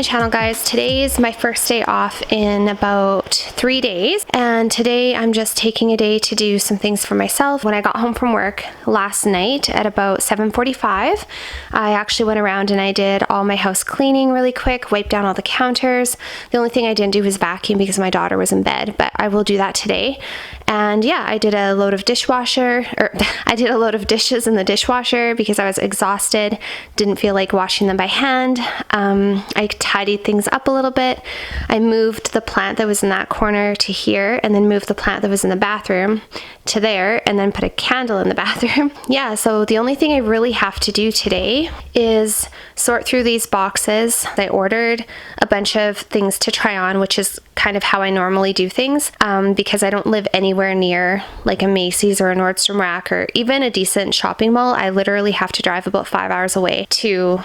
my channel, guys. Today is my first day off in about 3 days, and today I'm just taking a day to do some things for myself. When I got home from work last night at about 7:45, I actually went around and I did all my house cleaning really quick, wiped down all the counters. The only thing I didn't do was vacuum because my daughter was in bed, but I will do that today. And yeah, I did a load of I did a load of dishes in the dishwasher because I was exhausted, didn't feel like washing them by hand. I tidied things up a little bit. I moved the plant that was in that corner to here, and then moved the plant that was in the bathroom to there, and then put a candle in the bathroom. Yeah, so the only thing I really have to do today is sort through these boxes. I ordered a bunch of things to try on, which is kind of how I normally do things, because I don't live anywhere near like a Macy's or a Nordstrom rack or even a decent shopping mall. I literally have to drive about 5 hours away to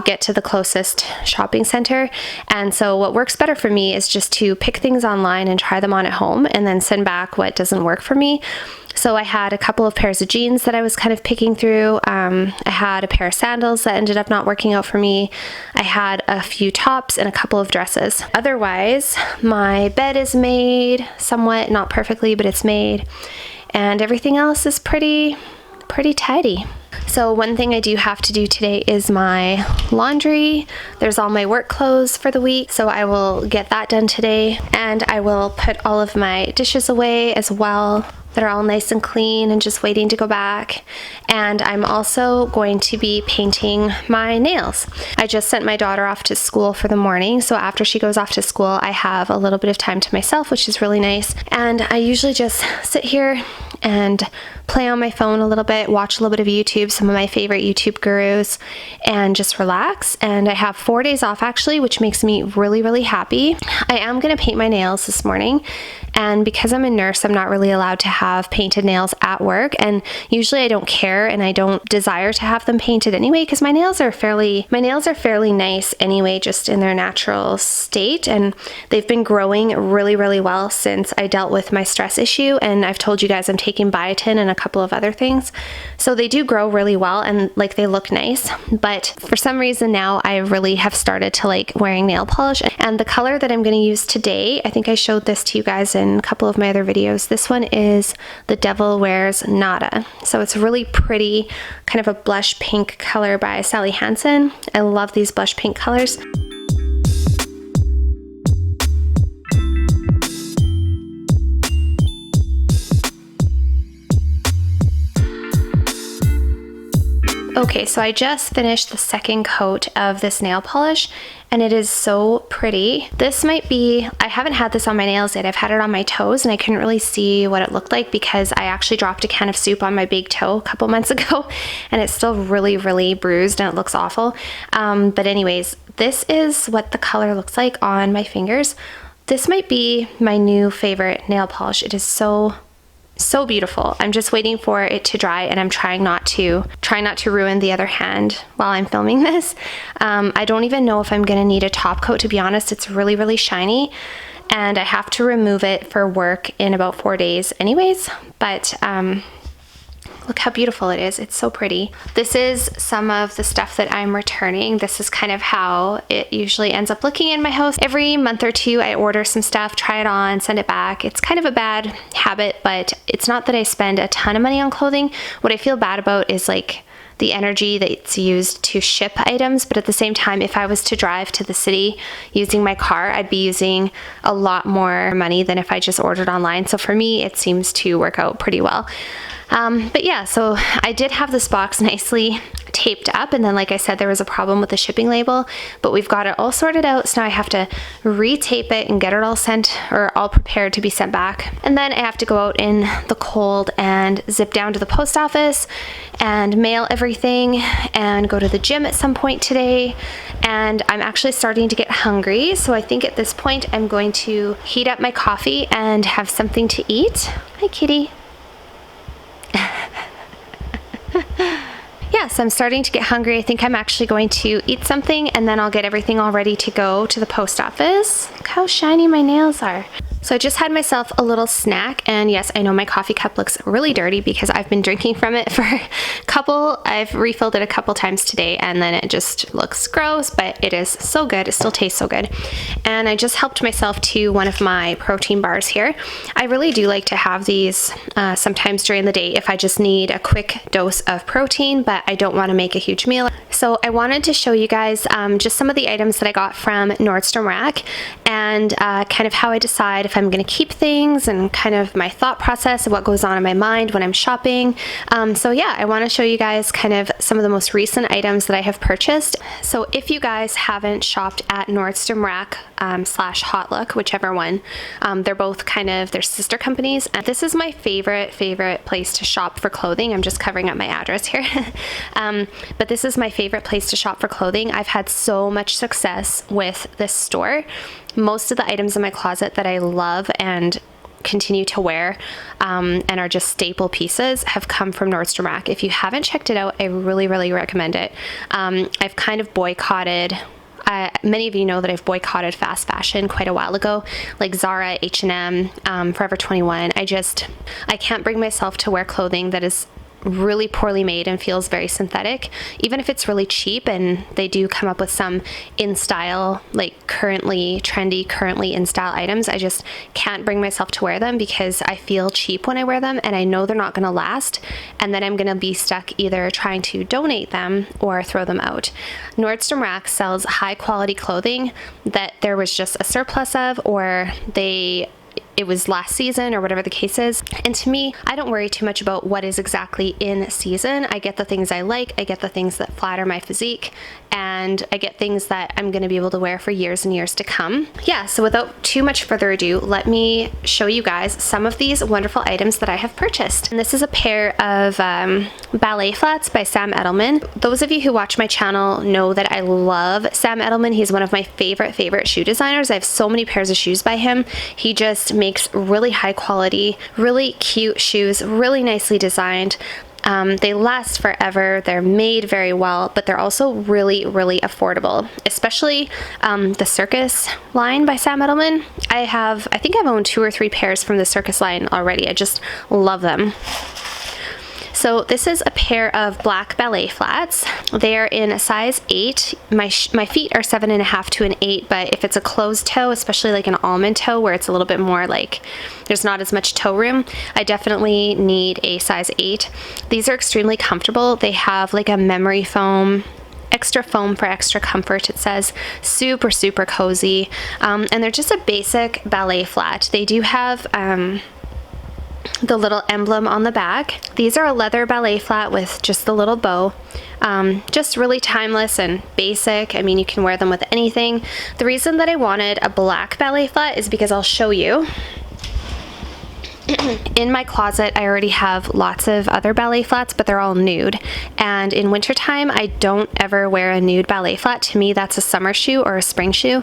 get to the closest shopping center. And so what works better for me is just to pick things online and try them on at home and then send back what doesn't work for me. So I had a couple of pairs of jeans that I was kind of picking through. I had a pair of sandals that ended up not working out for me. I had a few tops and a couple of dresses. Otherwise, my bed is made somewhat, not perfectly, but it's made. And everything else is pretty tidy. So one thing I do have to do today is my laundry. There's all my work clothes for the week, so I will get that done today. And I will put all of my dishes away as well. They're all nice and clean and just waiting to go back. And I'm also going to be painting my nails. I just sent my daughter off to school for the morning, so after she goes off to school, I have a little bit of time to myself, which is really nice. And I usually just sit here and play on my phone a little bit, watch a little bit of YouTube, some of my favorite YouTube gurus, and just relax. And I have 4 days off actually, which makes me really happy. I am going to paint my nails this morning, and because I'm a nurse, I'm not really allowed to have painted nails at work, and usually I don't care and I don't desire to have them painted anyway because my nails are fairly nice anyway, just in their natural state, and they've been growing really well since I dealt with my stress issue. And I've told you guys I'm taking biotin and a couple of other things, so they do grow really well and like they look nice. But for some reason now I really have started to like wearing nail polish, and the color that I'm going to use today, I think I showed this to you guys in a couple of my other videos. This one is The Devil Wears Nada. So it's really pretty, kind of a blush pink color by Sally Hansen. I love these blush pink colors. Okay, so I just finished the second coat of this nail polish, and it is so pretty. This might be, I haven't had this on my nails yet. I've had it on my toes and I couldn't really see what it looked like because I actually dropped a can of soup on my big toe a couple months ago, and it's still really bruised and it looks awful. But anyways, this is what the color looks like on my fingers. This might be my new favorite nail polish. It is so beautiful. I'm just waiting for it to dry, and I'm trying not to ruin the other hand while I'm filming this. I don't even know if I'm gonna need a top coat, to be honest. It's really shiny, and I have to remove it for work in about 4 days anyways, but look how beautiful it is. It's so pretty. This is some of the stuff that I'm returning. This is kind of how it usually ends up looking in my house. Every month or two, I order some stuff, try it on, send it back. It's kind of a bad habit, but it's not that I spend a ton of money on clothing. What I feel bad about is like the energy that's used to ship items, but at the same time, if I was to drive to the city using my car, I'd be using a lot more money than if I just ordered online. So for me, it seems to work out pretty well. But yeah, so I did have this box nicely taped up, and then like I said, there was a problem with the shipping label, but we've got it all sorted out. So now I have to retape it and get it all sent, or all prepared to be sent back. And then I have to go out in the cold and zip down to the post office and mail everything and go to the gym at some point today. And I'm actually starting to get hungry, so I think at this point I'm going to heat up my coffee and have something to eat. Hi, kitty. Yes, I'm starting to get hungry. I think I'm actually going to eat something, and then I'll get everything all ready to go to the post office. Look how shiny my nails are. So I just had myself a little snack, and yes, I know my coffee cup looks really dirty because I've been drinking from it for I've refilled it a couple times today, and then it just looks gross, but it is so good. It still tastes so good. And I just helped myself to one of my protein bars here. I really do like to have these sometimes during the day if I just need a quick dose of protein, but I don't want to make a huge meal. So I wanted to show you guys just some of the items that I got from Nordstrom Rack, and kind of how I decide if I'm going to keep things, and kind of my thought process of what goes on in my mind when I'm shopping. So yeah, I want to show you guys kind of some of the most recent items that I have purchased. So if you guys haven't shopped at Nordstrom Rack slash Hot Look, whichever one, they're both kind of their sister companies. And this is my favorite place to shop for clothing. I'm just covering up my address here. But this is my favorite place to shop for clothing. I've had so much success with this store. Most of the items in my closet that I love and continue to wear and are just staple pieces have come from Nordstrom Rack. If you haven't checked it out, I really recommend it. I've kind of boycotted, many of you know that I've boycotted fast fashion quite a while ago, like Zara, H&M, Forever 21. I can't bring myself to wear clothing that is really poorly made and feels very synthetic, even if it's really cheap. And they do come up with some in style, like currently trendy, currently in style items. I just can't bring myself to wear them because I feel cheap when I wear them, and I know they're not going to last, and then I'm going to be stuck either trying to donate them or throw them out. Nordstrom Rack sells high quality clothing that there was just a surplus of, or it was last season, or whatever the case is. And to me, I don't worry too much about what is exactly in season. I get the things I like, I get the things that flatter my physique, and I get things that I'm going to be able to wear for years and years to come. Yeah, so without too much further ado, let me show you guys some of these wonderful items that I have purchased. And this is a pair of ballet flats by Sam Edelman. Those of you who watch my channel know that I love Sam Edelman. He's one of my favorite shoe designers. I have so many pairs of shoes by him. He just makes really high quality, really cute shoes, really nicely designed. They last forever, they're made very well, but they're also really affordable, especially the Circus line by Sam Edelman. I think I've owned 2 or 3 pairs from the Circus line already. I just love them. So this is a pair of black ballet flats. They are in a size 8. My feet are 7.5 to an 8, but if it's a closed toe, especially like an almond toe where it's a little bit more like there's not as much toe room, I definitely need a size 8. These are extremely comfortable. They have like a memory foam, extra foam for extra comfort, it says. Super cozy. And they're just a basic ballet flat. They do have the little emblem on the back. These are a leather ballet flat with just the little bow. Just really timeless and basic. I mean, you can wear them with anything. The reason that I wanted a black ballet flat is because I'll show you. In my closet, I already have lots of other ballet flats, but they're all nude. And in wintertime, I don't ever wear a nude ballet flat. To me, that's a summer shoe or a spring shoe.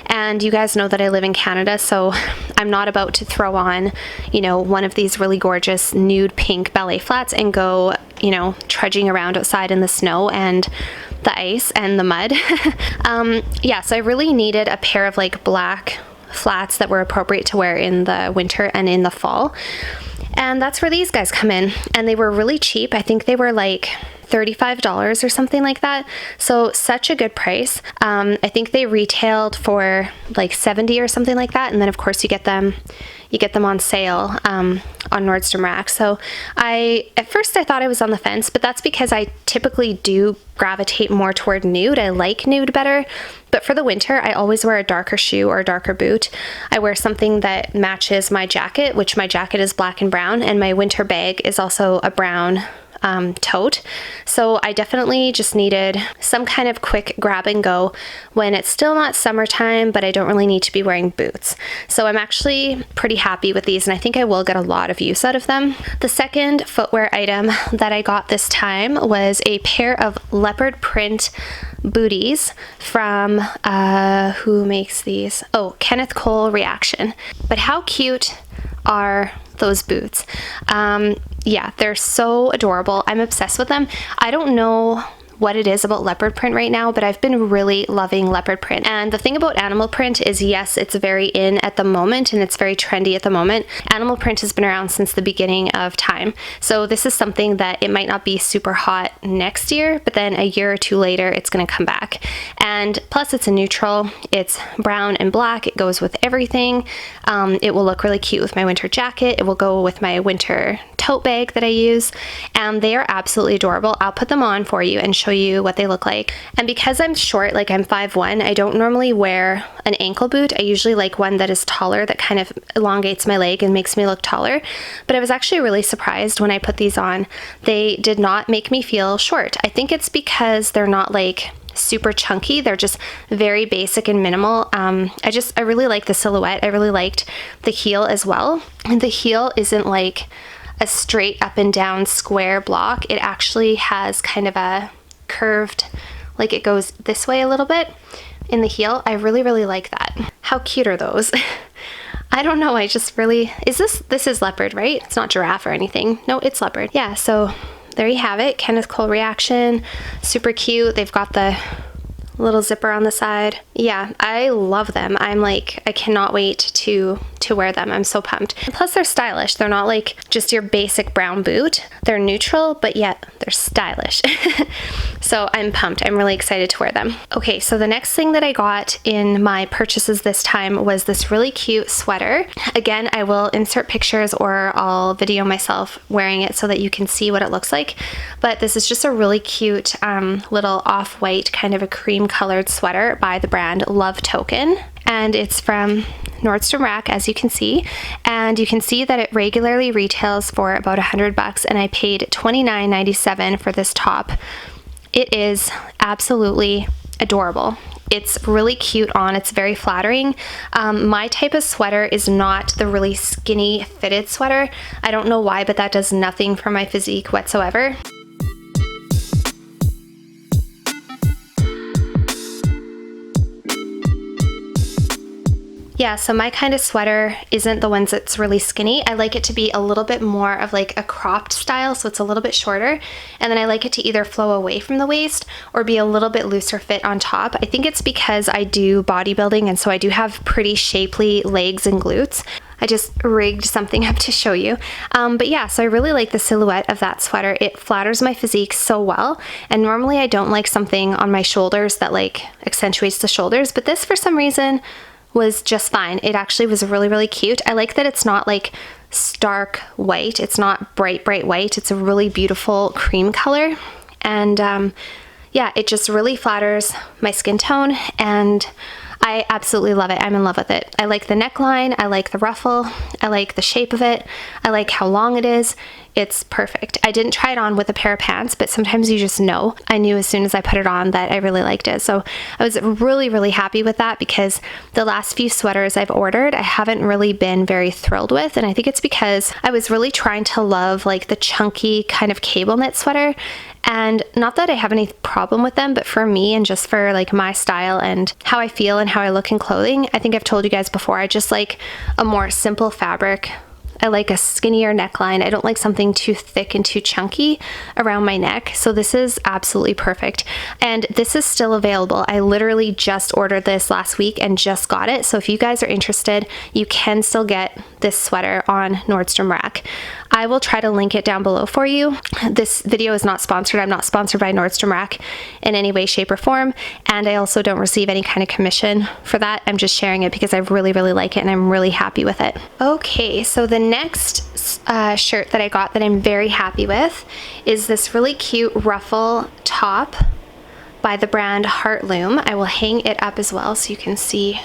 And you guys know that I live in Canada, so I'm not about to throw on, one of these really gorgeous nude pink ballet flats and go, trudging around outside in the snow and the ice and the mud. Yeah, so I really needed a pair of like black flats that were appropriate to wear in the winter and in the fall. And that's where these guys come in. And they were really cheap. I think they were like $35 or something like that. So such a good price. I think they retailed for like $70 or something like that. And then of course you get them on sale on Nordstrom Rack. So at first I thought I was on the fence, but that's because I typically do gravitate more toward nude. I like nude better. But for the winter, I always wear a darker shoe or a darker boot. I wear something that matches my jacket, which my jacket is black and brown, and my winter bag is also a brown tote. So I definitely just needed some kind of quick grab and go when it's still not summertime, but I don't really need to be wearing boots. So I'm actually pretty happy with these, and I think I will get a lot of use out of them. The second footwear item that I got this time was a pair of leopard print booties from, who makes these? Oh, Kenneth Cole Reaction. But how cute are those boots? Yeah, they're so adorable. I'm obsessed with them. I don't know what it is about leopard print right now, but I've been really loving leopard print. And the thing about animal print is, yes, it's very in at the moment and it's very trendy at the moment. Animal print has been around since the beginning of time. So this is something that it might not be super hot next year, but then a year or two later, it's going to come back. And plus it's a neutral, it's brown and black. It goes with everything. It will look really cute with my winter jacket. It will go with my winter tote bag that I use, and they are absolutely adorable. I'll put them on for you and show you what they look like. And because I'm short, like I'm 5'1", I don't normally wear an ankle boot. I usually like one that is taller, that kind of elongates my leg and makes me look taller. But I was actually really surprised when I put these on. They did not make me feel short. I think it's because they're not like super chunky. They're just very basic and minimal. I really like the silhouette. I really liked the heel as well. And the heel isn't like a straight up and down square block. It actually has kind of a curved, like it goes this way a little bit in the heel. I really, really like that. How cute are those? I don't know. I just really, this is leopard, right? It's not giraffe or anything. No, it's leopard. Yeah. So there you have it. Kenneth Cole reaction. Super cute. They've got the little zipper on the side. Yeah, I love them. I'm like, I cannot wait to wear them. I'm so pumped. And plus they're stylish. They're not like just your basic brown boot. They're neutral, but yet they're stylish. So I'm pumped. I'm really excited to wear them. Okay, so the next thing that I got in my purchases this time was this really cute sweater. Again, I will insert pictures or I'll video myself wearing it so that you can see what it looks like. But this is just a really cute little off-white kind of a cream colored sweater by the brand Love Token. And it's from Nordstrom Rack, as you can see. And you can see that it regularly retails for about $100, and I paid $29.97 for this top. It is absolutely adorable. It's really cute on. It's very flattering. My type of sweater is not the really skinny fitted sweater. I don't know why, but that does nothing for my physique whatsoever. Yeah, so my kind of sweater isn't the ones that's really skinny. I like it to be a little bit more of like a cropped style, so it's a little bit shorter. And then I like it to either flow away from the waist or be a little bit looser fit on top. I think it's because I do bodybuilding, and so I do have pretty shapely legs and glutes. I just rigged something up to show you. But yeah, so I really like the silhouette of that sweater. It flatters my physique so well. And normally I don't like something on my shoulders that like accentuates the shoulders, but this for some reason was just fine. It actually was really, really cute. I like that it's not like stark white. It's not bright, bright white. It's a really beautiful cream color. And yeah, it just really flatters my skin tone, and I absolutely love it. I'm in love with it. I like the neckline. I like the ruffle. I like the shape of it. I like how long it is. It's perfect. I didn't try it on with a pair of pants, but sometimes you just know. I knew as soon as I put it on that I really liked it. So I was really, really happy with that, because the last few sweaters I've ordered, I haven't really been very thrilled with. And I think it's because I was really trying to love like the chunky kind of cable knit sweater. And not that I have any problem with them, but for me and just for like my style and how I feel and how I look in clothing, I think I've told you guys before, I just like a more simple fabric. I like a skinnier neckline. I don't like something too thick and too chunky around my neck. So this is absolutely perfect. And this is still available. I literally just ordered this last week and just got it. So if you guys are interested, you can still get this sweater on Nordstrom Rack. I will try to link it down below for you. This video is not sponsored. I'm not sponsored by Nordstrom Rack in any way, shape, or form. And I also don't receive any kind of commission for that. I'm just sharing it because I really, really like it and I'm really happy with it. Okay, so the next shirt that I got that I'm very happy with is this really cute ruffle top by the brand Heartloom. I will hang it up as well so you can see,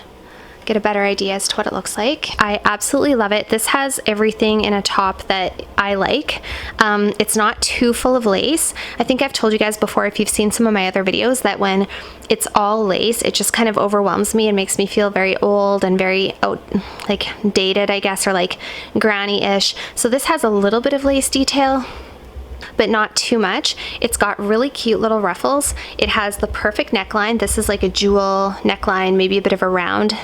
get a better idea as to what it looks like. I absolutely love it. This has everything in a top that I like. It's not too full of lace. I think I've told you guys before, if you've seen some of my other videos, that when it's all lace, it just kind of overwhelms me and makes me feel very old and very like dated, I guess, or like granny-ish. So this has a little bit of lace detail, but not too much. It's got really cute little ruffles. It has the perfect neckline. This is like a jewel neckline, maybe a bit of a round.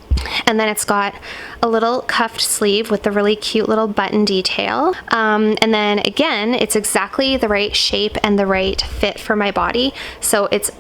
And then it's got a little cuffed sleeve with the really cute little button detail. And then again, it's exactly the right shape and the right fit for my body. So it's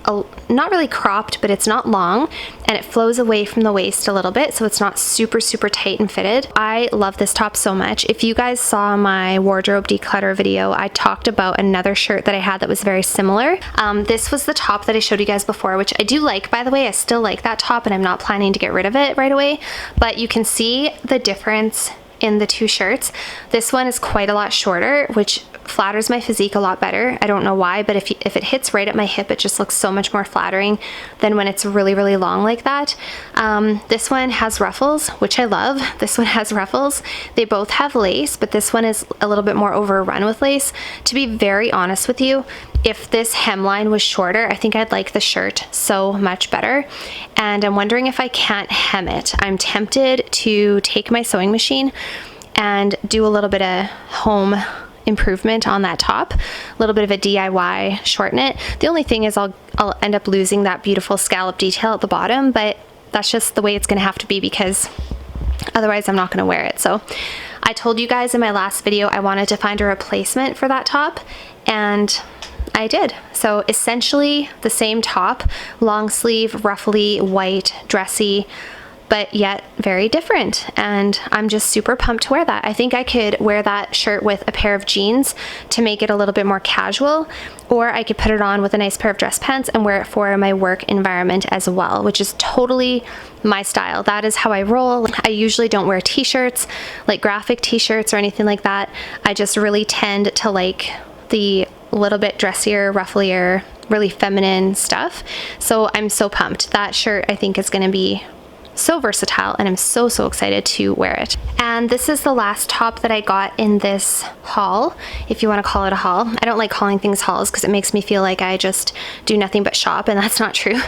not really cropped, but it's not long, and it flows away from the waist a little bit, so it's not super tight and fitted. I love this top so much. If you guys saw my wardrobe declutter video, I talked about another shirt that I had that was very similar. This was the top that I showed you guys before, which I do like, by the way. I still like that top, and I'm not planning to get rid of it right away, but you can see the difference in the two shirts. This one is quite a lot shorter, which flatters my physique a lot better. I don't know why, but if it hits right at my hip, it just looks so much more flattering than when it's really long like that. This one has ruffles, which I love. This one has ruffles. They both have lace, but this one is a little bit more overrun with lace. To be very honest with you, if this hemline was shorter, I think I'd like the shirt so much better. And I'm wondering if I can't hem it. I'm tempted to take my sewing machine and do a little bit of home improvement on that top, a little bit of a DIY, shorten it. The only thing is I'll end up losing that beautiful scallop detail at the bottom, but that's just the way it's gonna have to be, because otherwise I'm not gonna wear it. So I told you guys in my last video I wanted to find a replacement for that top, and I did. So essentially the same top, long sleeve, ruffly, white, dressy, but yet very different, and I'm just super pumped to wear that. I think I could wear that shirt with a pair of jeans to make it a little bit more casual, or I could put it on with a nice pair of dress pants and wear it for my work environment as well, which is totally my style. That is how I roll. I usually don't wear t-shirts, like graphic t-shirts or anything like that. I just really tend to like the little bit dressier, rufflier, really feminine stuff. So I'm so pumped. That shirt I think is going to be so versatile, and I'm so excited to wear it. And this is the last top that I got in this haul, if you want to call it a haul. I don't like calling things hauls because it makes me feel like I just do nothing but shop, and that's not true.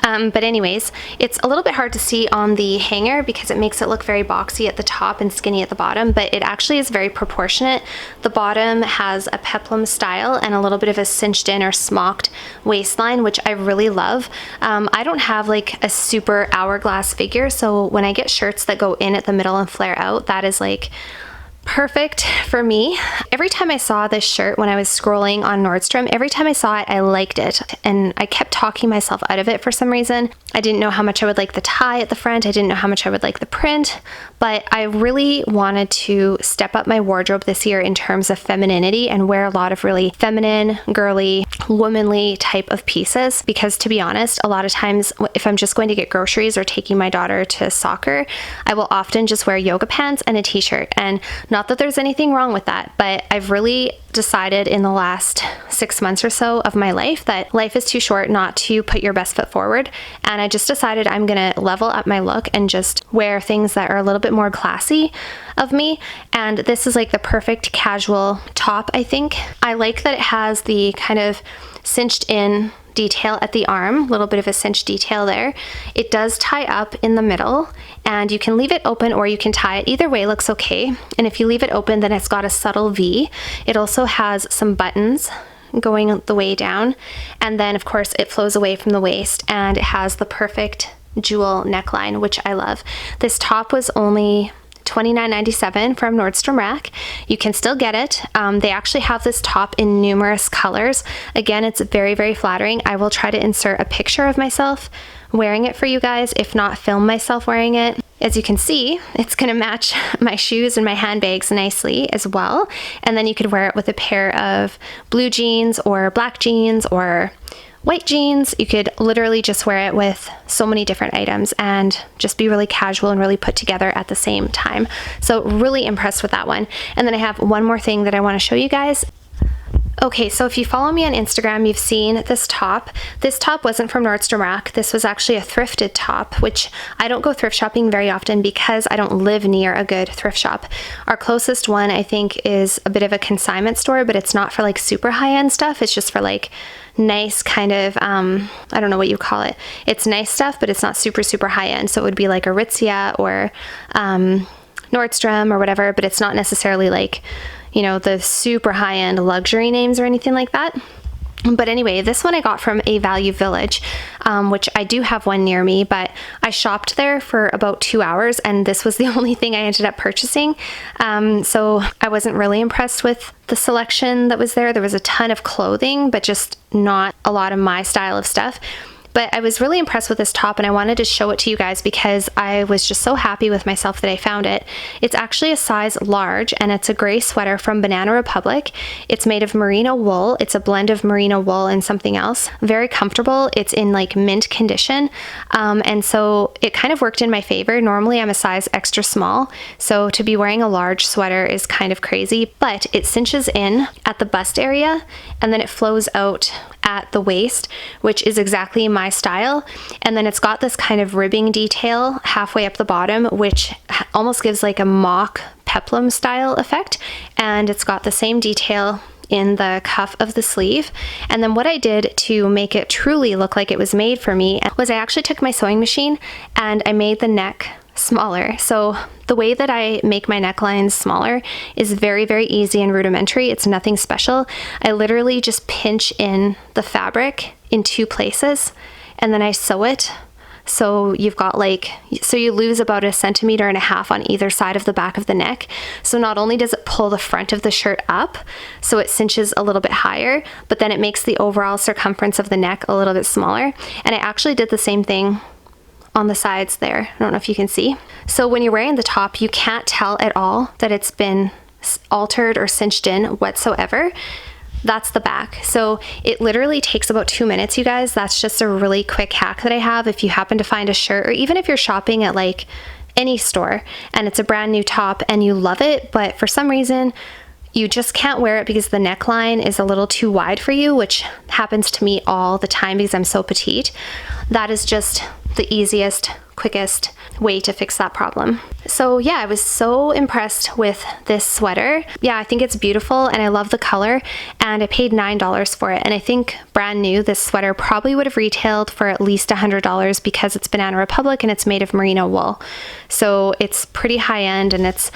But anyways, it's a little bit hard to see on the hanger because it makes it look very boxy at the top and skinny at the bottom, but it actually is very proportionate. The bottom has a peplum style and a little bit of a cinched in or smocked waistline, which I really love. I don't have like a super hourglass figure, so when I get shirts that go in at the middle and flare out, that is like perfect for me. Every time I saw this shirt when I was scrolling on Nordstrom, every time I saw it, I liked it, and I kept talking myself out of it for some reason. I didn't know how much I would like the tie at the front. I didn't know how much I would like the print, but I really wanted to step up my wardrobe this year in terms of femininity and wear a lot of really feminine, girly, womanly type of pieces, because to be honest, a lot of times if I'm just going to get groceries or taking my daughter to soccer, I will often just wear yoga pants and a t-shirt. And not that there's anything wrong with that, but I've really decided in the last 6 months or so of my life that life is too short not to put your best foot forward. And I just decided I'm gonna level up my look and just wear things that are a little bit more classy of me. And this is like the perfect casual top, I think. I like that it has the kind of cinched in detail at the arm, a little bit of a cinch detail there. It does tie up in the middle, and you can leave it open or you can tie it. Either way looks okay. And if you leave it open, then it's got a subtle V. It also has some buttons going the way down, and then of course it flows away from the waist, and it has the perfect jewel neckline, which I love. This top was only $29.97 from Nordstrom Rack. You can still get it. They actually have this top in numerous colors. Again, it's very flattering. I will try to insert a picture of myself wearing it for you guys, if not film myself wearing it. As you can see, it's gonna match my shoes and my handbags nicely as well. And then you could wear it with a pair of blue jeans or black jeans or white jeans. You could literally just wear it with so many different items and just be really casual and really put together at the same time. So really impressed with that one. And then I have one more thing that I want to show you guys. Okay, so if you follow me on Instagram, you've seen this top. This top wasn't from Nordstrom Rack. This was actually a thrifted top, which I don't go thrift shopping very often because I don't live near a good thrift shop. Our closest one, I think, is a bit of a consignment store, but it's not for like super high-end stuff. It's just for like nice kind of, I don't know what you call it. It's nice stuff, but it's not super high-end. So it would be like Aritzia or Nordstrom or whatever, but it's not necessarily like, you know, the super high-end luxury names or anything like that. But anyway, this one I got from a Value Village, which I do have one near me, but I shopped there for about 2 hours and this was the only thing I ended up purchasing. So I wasn't really impressed with the selection that was there. There was a ton of clothing, but just not a lot of my style of stuff. But I was really impressed with this top and I wanted to show it to you guys because I was just so happy with myself that I found it. It's actually a size large and it's a gray sweater from Banana Republic. It's made of merino wool. It's a blend of merino wool and something else. Very comfortable. It's in like mint condition. And so it kind of worked in my favor. Normally I'm a size extra small, so to be wearing a large sweater is kind of crazy, but it cinches in at the bust area and then it flows out at the waist, which is exactly my style. And then it's got this kind of ribbing detail halfway up the bottom, which almost gives like a mock peplum style effect. And it's got the same detail in the cuff of the sleeve. And then what I did to make it truly look like it was made for me was I actually took my sewing machine and I made the neck smaller. So the way that I make my necklines smaller is very, very easy and rudimentary. It's nothing special. I literally just pinch in the fabric in 2 places and then I sew it. So you've got like, so you lose about 1.5 centimeters on either side of the back of the neck. So not only does it pull the front of the shirt up, so it cinches a little bit higher, but then it makes the overall circumference of the neck a little bit smaller. And I actually did the same thing on the sides there. I don't know if you can see. So when you're wearing the top, you can't tell at all that it's been altered or cinched in whatsoever. That's the back. So it literally takes about 2 minutes, you guys. That's just a really quick hack that I have if you happen to find a shirt, or even if you're shopping at like any store and it's a brand new top and you love it, but for some reason you just can't wear it because the neckline is a little too wide for you, which happens to me all the time because I'm so petite. That is just the easiest, quickest way to fix that problem. So yeah, I was so impressed with this sweater. Yeah, I think it's beautiful and I love the color, and I paid $9 for it. And I think brand new, this sweater probably would have retailed for at least $100 because it's Banana Republic and it's made of merino wool. So it's pretty high end and it's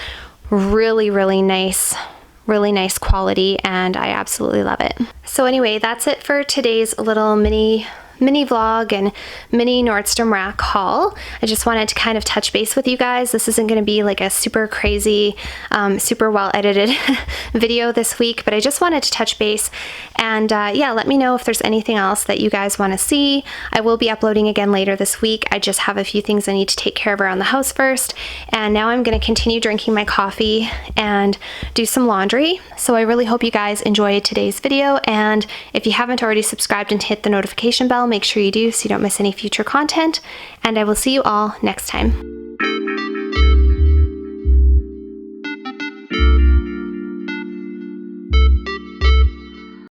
really, really nice quality, and I absolutely love it. So anyway, that's it for today's little mini vlog and mini Nordstrom rack haul. I just wanted to kind of touch base with you guys. This isn't going to be like a super crazy, super well edited video this week, but I just wanted to touch base and yeah, let me know if there's anything else that you guys want to see. I will be uploading again later this week. I just have a few things I need to take care of around the house first, and now I'm going to continue drinking my coffee and do some laundry. So I really hope you guys enjoyed today's video, and if you haven't already subscribed and hit the notification bell, make sure you do so you don't miss any future content, and I will see you all next time.